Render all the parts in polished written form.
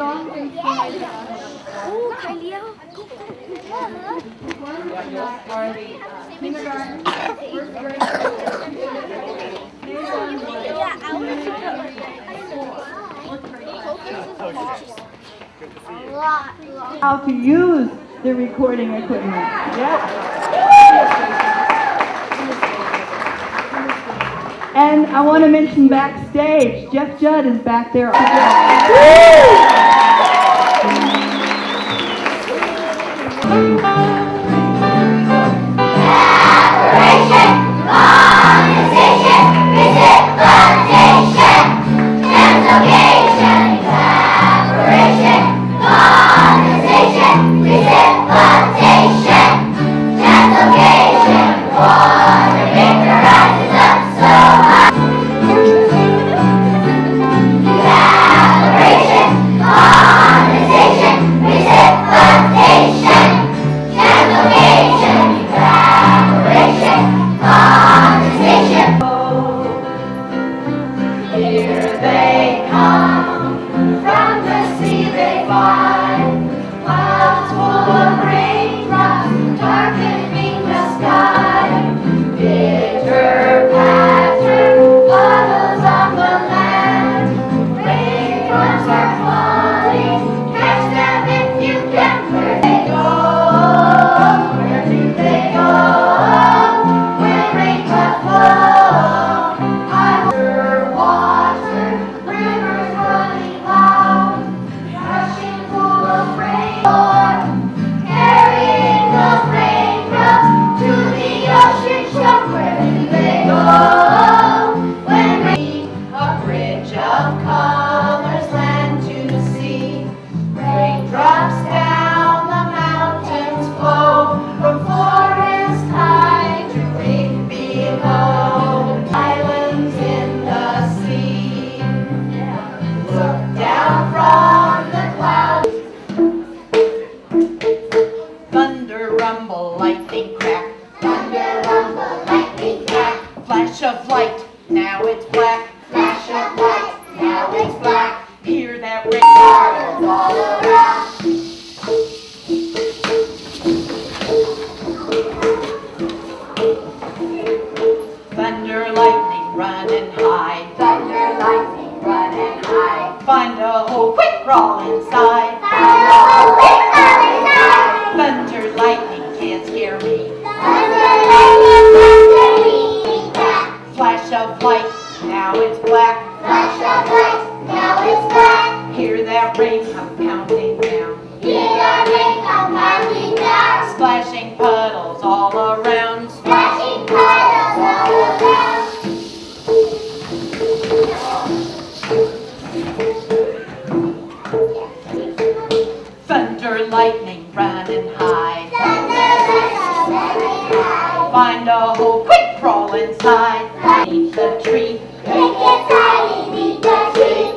Oh, Kilauea. How to use the recording equipment. Yep. And I want to mention backstage, Jeff Judd is back there. Flash of light, now it's black. Flash of light, now it's black. Hear that ring all around. Thunder, lightning, run and hide. Thunder, lightning, run and hide. Find a hole, quick, crawl inside. Find a hole, quick, crawl inside. Thunder, lightning, can't scare me. Thunder, lightning, can't scare me. Flash of light, now it's black. Flash of light, now it's black. Hear that rain come pounding down. Hear that rain come pounding down. Splashing puddles all around. Splashing puddles all around. Thunder, lightning, run and hide. Thunder, lightning, run and hide. Find a hole, quick, crawl inside. Beneath the tree. Quick inside, beneath the tree.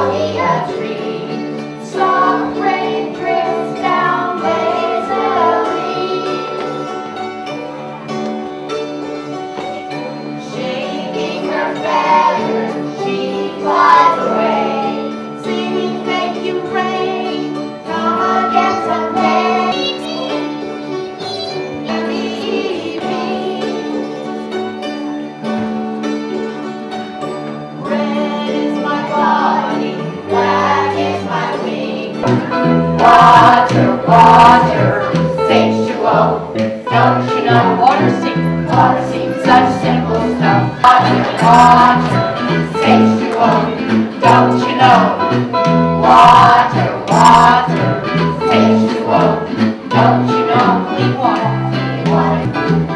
holly a tree. Soft rain drifts down lazily, shaking her feathers, she flies away, singing thank you rain, come again someday. Water, water, H2O. Don't you know water seems such simple stuff. Water, water, H2O. Don't you know? Water, water, H2O. Don't you know clean water?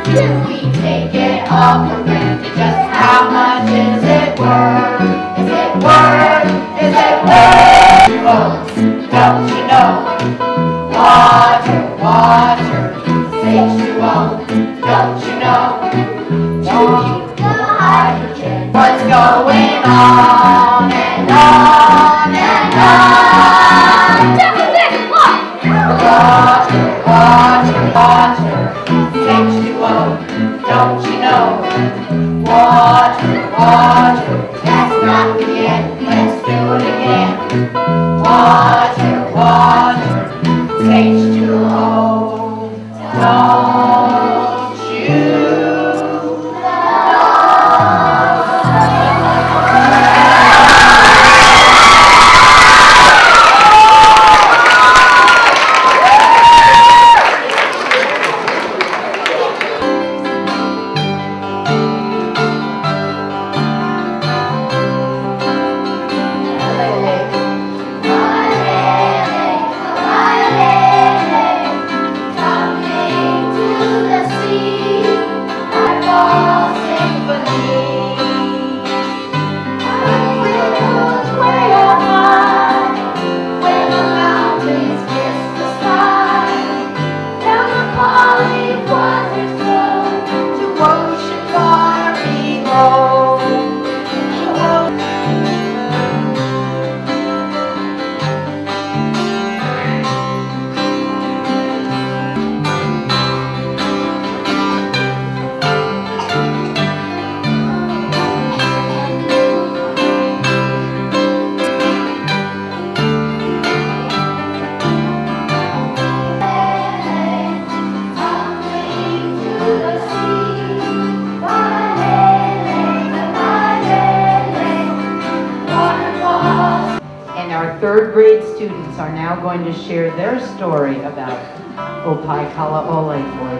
Do we take it all for granted? Just how much is it worth? Is it worth? Is it worth? Don't you know? Water, water, H2O. Don't you know? Do you know hydrogen? What's going on and on and on? Water, water, water, H2O. Don't you know? Water, water, that's not the end. Let's do it again. Water, water, H2O. Don't you know? Third grade students are now going to share their story about Opai Kalaole for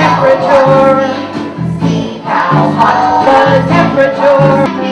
temperature. See how hot the temperature.